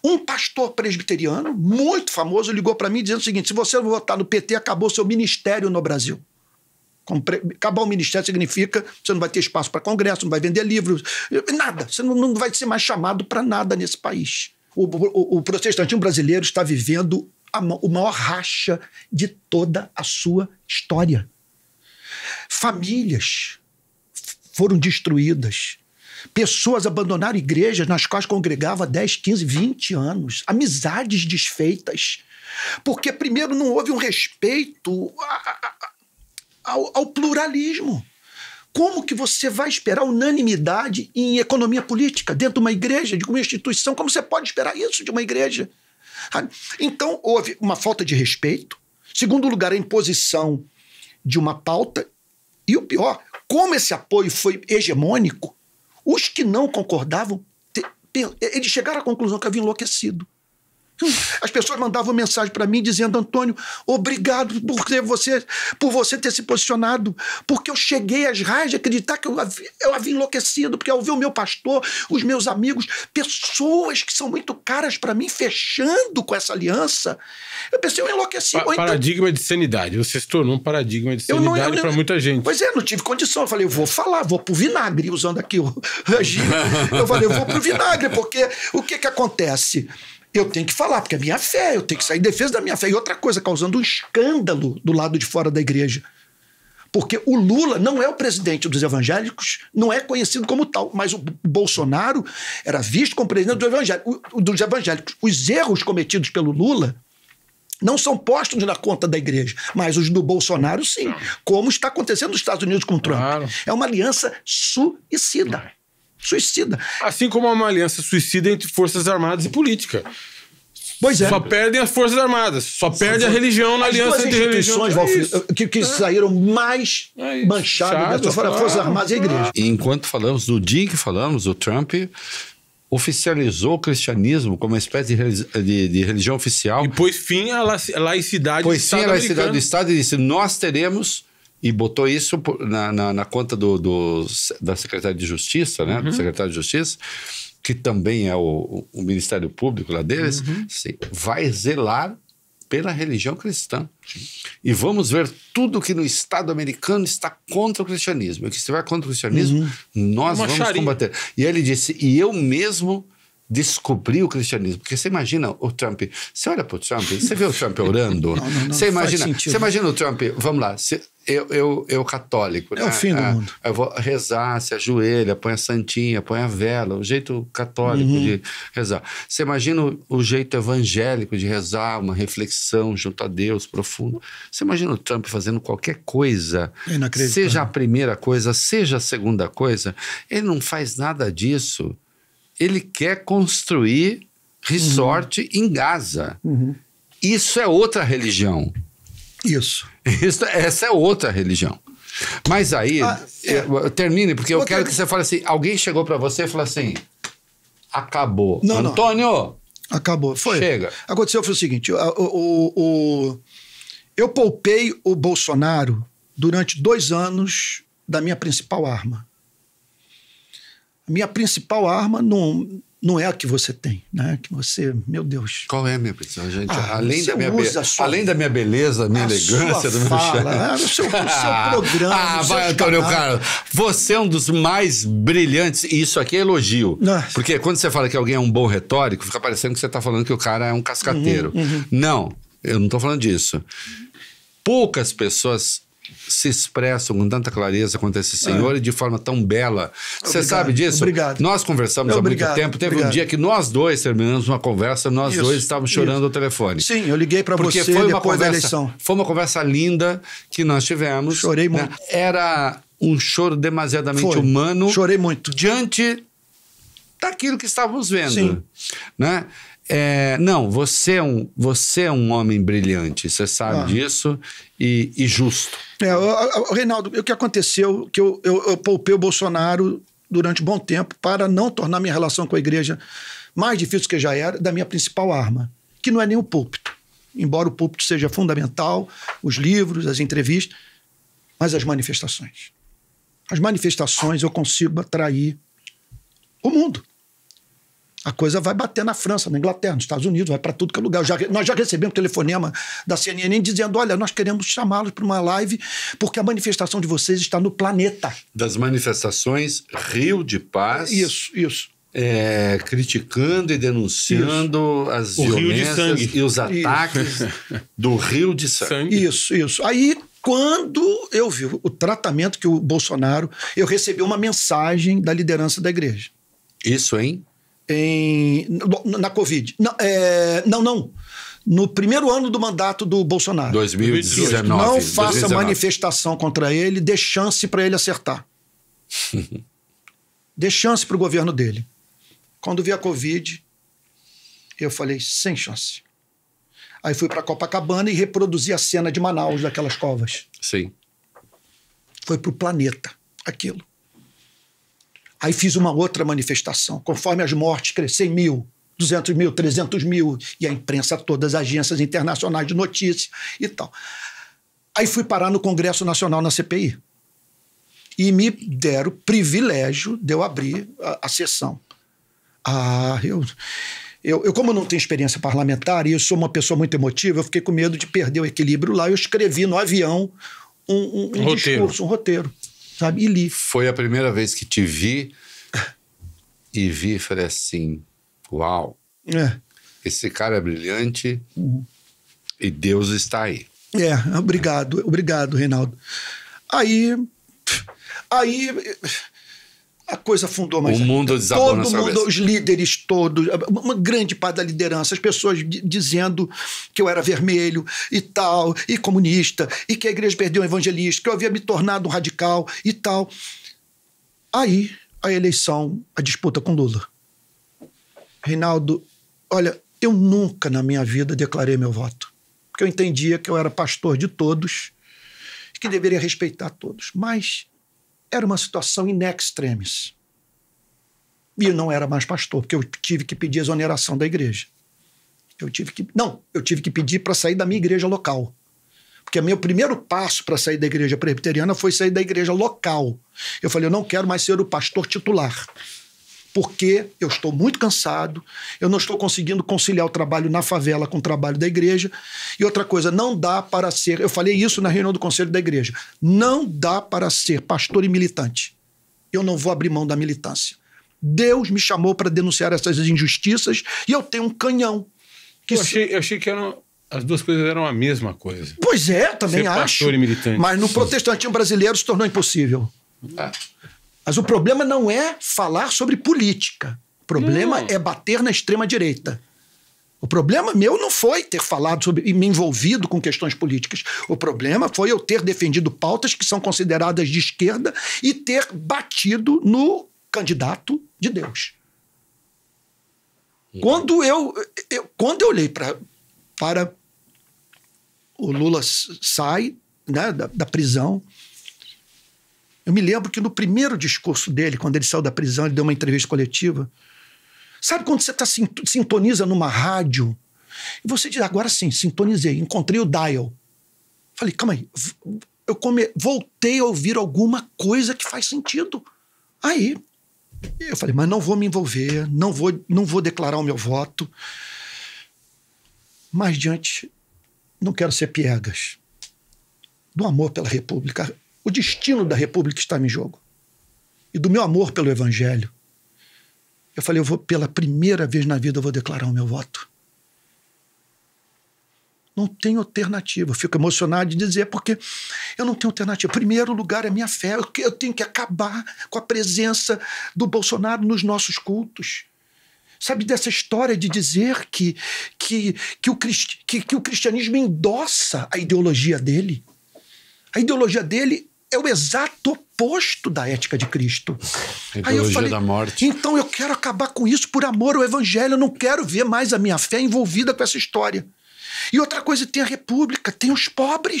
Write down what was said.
Um pastor presbiteriano, muito famoso, ligou para mim dizendo o seguinte: se você votar no PT, acabou seu ministério no Brasil. Acabar o ministério significa que você não vai ter espaço para congresso, não vai vender livros, nada. Você não vai ser mais chamado para nada nesse país. O protestantismo brasileiro está vivendo o maior racha de toda a sua história. Famílias foram destruídas. Pessoas abandonaram igrejas nas quais congregavam há 10, 15, 20 anos. Amizades desfeitas. Porque, primeiro, não houve um respeito ao pluralismo. Como que você vai esperar unanimidade em economia política dentro de uma igreja, de uma instituição? Como você pode esperar isso de uma igreja? Então, houve uma falta de respeito. Segundo lugar, a imposição de uma pauta. E o pior, como esse apoio foi hegemônico, os que não concordavam, eles chegaram à conclusão que havia enlouquecido. As pessoas mandavam mensagem para mim dizendo: Antônio, obrigado por você ter se posicionado, porque eu cheguei às raias de acreditar que eu havia enlouquecido, porque ao ver o meu pastor, os meus amigos, pessoas que são muito caras para mim, fechando com essa aliança, eu pensei, eu enlouqueci. Paradigma de sanidade. Você se tornou um paradigma de sanidade para muita gente. Pois é, não tive condição. Eu falei, eu vou falar, vou pro vinagre, usando aqui o regime. Eu falei, eu vou pro vinagre, porque o que acontece? Eu tenho que falar, porque é minha fé, eu tenho que sair em defesa da minha fé. E outra coisa, causando um escândalo do lado de fora da igreja. Porque o Lula não é o presidente dos evangélicos, não é conhecido como tal, mas o Bolsonaro era visto como presidente dos evangélicos. Os erros cometidos pelo Lula não são postos na conta da igreja, mas os do Bolsonaro, sim. Como está acontecendo nos Estados Unidos com o Trump. Claro. É uma aliança suicida. Suicida. Assim como uma aliança suicida entre Forças Armadas e política. Pois é. Só perdem as Forças Armadas. Só perde a religião na aliança entre religiões. Que saíram mais manchadas foram as Forças Armadas e a igreja. E enquanto falamos, no dia que falamos, o Trump oficializou o cristianismo como uma espécie de religião oficial. E pôs fim à laicidade do Estado americano. Pôs fim à laicidade do Estado e disse, nós teremos... E botou isso na conta da Secretaria de Justiça, né? Do secretário de Justiça, que também é o Ministério Público lá deles, vai zelar pela religião cristã. E vamos ver tudo que no Estado americano está contra o cristianismo. E que se estiver contra o cristianismo, nós vamos combater. E ele disse, e eu mesmo descobrir o cristianismo. Porque você imagina o Trump, você olha para o Trump, você vê o Trump orando, você imagina o Trump, vamos lá, eu católico, né? É o fim do mundo. Eu vou rezar, se ajoelha, põe a santinha, põe a vela, o jeito católico de rezar. Você imagina o jeito evangélico de rezar, uma reflexão junto a Deus profundo. Você imagina o Trump fazendo qualquer coisa, seja a primeira coisa, seja a segunda coisa, ele não faz nada disso. Ele quer construir resort em Gaza. Isso é outra religião. Essa é outra religião. Mas aí, termine, porque eu quero que você fale assim, alguém chegou para você e falou assim, acabou. Antônio! Acabou, foi. Chega. Aconteceu foi o seguinte, eu poupei o Bolsonaro durante 2 anos da minha principal arma. A minha principal arma não é a que você tem, né? Que você, meu Deus. Qual é a minha principal? Gente, além da minha beleza, minha elegância, do meu fala, o seu programa. Vai, Antônio Carlos. Você é um dos mais brilhantes, e isso aqui é elogio. Porque quando você fala que alguém é um bom retórico, fica parecendo que você está falando que o cara é um cascateiro. Não, eu não estou falando disso. Poucas pessoas se expressam com tanta clareza quanto esse senhor e de forma tão bela. Você sabe disso? Obrigado. Nós conversamos há muito tempo. Teve um dia que nós dois terminamos uma conversa, nós dois estávamos chorando ao telefone. Sim, eu liguei para você depois da eleição. Foi uma conversa linda que nós tivemos. Chorei muito. Era um choro demasiadamente humano. Chorei muito. Diante daquilo que estávamos vendo. Sim. Né? Não, você é um homem brilhante, você sabe disso, e justo. Reinaldo, o que aconteceu, que eu poupei o Bolsonaro durante um bom tempo para não tornar minha relação com a igreja mais difícil que já era, da minha principal arma, que não é nem o púlpito. Embora o púlpito seja fundamental, os livros, as entrevistas, mas as manifestações. As manifestações eu consigo atrair o mundo. A coisa vai bater na França, na Inglaterra, nos Estados Unidos, vai para tudo que é lugar. Nós já recebemos telefonema da CNN dizendo, olha, nós queremos chamá-los para uma live porque a manifestação de vocês está no planeta. Das manifestações Rio de Paz. Isso. Criticando e denunciando as violências e os ataques do Rio de Sangue. Isso. Aí, quando eu vi o tratamento que o Bolsonaro... Eu recebi uma mensagem da liderança da igreja. Isso, hein? Na Covid. Não. No primeiro ano do mandato do Bolsonaro. 2019. Não faça manifestação contra ele, dê chance para ele acertar. Dê chance para o governo dele. Quando vi a Covid, eu falei, sem chance. Aí fui para Copacabana e reproduzi a cena de Manaus, daquelas covas. Sim. Foi para o planeta, aquilo. Aí fiz uma outra manifestação. Conforme as mortes cresceram 1.000, 200 mil, 300 mil, e a imprensa toda, as agências internacionais de notícia e tal. Aí fui parar no Congresso Nacional, na CPI. E me deram o privilégio de eu abrir a sessão. Eu, como não tenho experiência parlamentar e eu sou uma pessoa muito emotiva, eu fiquei com medo de perder o equilíbrio lá. Eu escrevi no avião um discurso, um roteiro, sabe? E li. Foi a primeira vez que te vi e falei assim, uau, esse cara é brilhante e Deus está aí. Obrigado, Reinaldo. Aí a coisa afundou mais. O mundo desabou na sua cabeça. Os líderes todos, uma grande parte da liderança, as pessoas dizendo que eu era vermelho e tal, e comunista, e que a igreja perdeu um evangelista, que eu havia me tornado um radical e tal. Aí, a eleição, a disputa com Lula. Reinaldo, olha, eu nunca na minha vida declarei meu voto, porque eu entendia que eu era pastor de todos e que deveria respeitar todos, mas era uma situação in extremis. E eu não era mais pastor, porque eu tive que pedir exoneração da igreja. Eu tive que pedir para sair da minha igreja local. Porque o meu primeiro passo para sair da igreja presbiteriana foi sair da igreja local. Eu falei, eu não quero mais ser o pastor titular, porque eu estou muito cansado, eu não estou conseguindo conciliar o trabalho na favela com o trabalho da igreja. E outra coisa, não dá para ser... Eu falei isso na reunião do conselho da igreja. Não dá para ser pastor e militante. Eu não vou abrir mão da militância. Deus me chamou para denunciar essas injustiças e eu tenho um canhão. Eu achei que as duas coisas eram a mesma coisa. Pois é, também acho. Pastor e militante. Mas no protestantismo brasileiro se tornou impossível. Mas o problema não é falar sobre política. O problema é bater na extrema-direita. O problema meu não foi ter falado sobre e me envolvido com questões políticas. O problema foi eu ter defendido pautas que são consideradas de esquerda e ter batido no candidato de Deus. Quando eu olhei para o Lula sai, né, da prisão, eu me lembro que no primeiro discurso dele, quando ele saiu da prisão, ele deu uma entrevista coletiva. Sabe quando você sintoniza numa rádio e você diz, agora sim, sintonizei, encontrei o dial. Falei, calma aí, eu voltei a ouvir alguma coisa que faz sentido. Aí eu falei, mas não vou me envolver, não vou declarar o meu voto. Mas diante, não quero ser piegas. Do amor pela República, o destino da República está em jogo. E do meu amor pelo Evangelho. Eu falei, pela primeira vez na vida, eu vou declarar o meu voto. Não tenho alternativa. Eu fico emocionado de dizer, porque eu não tenho alternativa. Em primeiro lugar, é minha fé. Eu tenho que acabar com a presença do Bolsonaro nos nossos cultos. Sabe, dessa história de dizer que o cristianismo endossa a ideologia dele. A ideologia dele é o exato oposto da ética de Cristo. A ideologia da morte. Então eu quero acabar com isso por amor ao Evangelho. Eu não quero ver mais a minha fé envolvida com essa história. E outra coisa, tem a República, tem os pobres.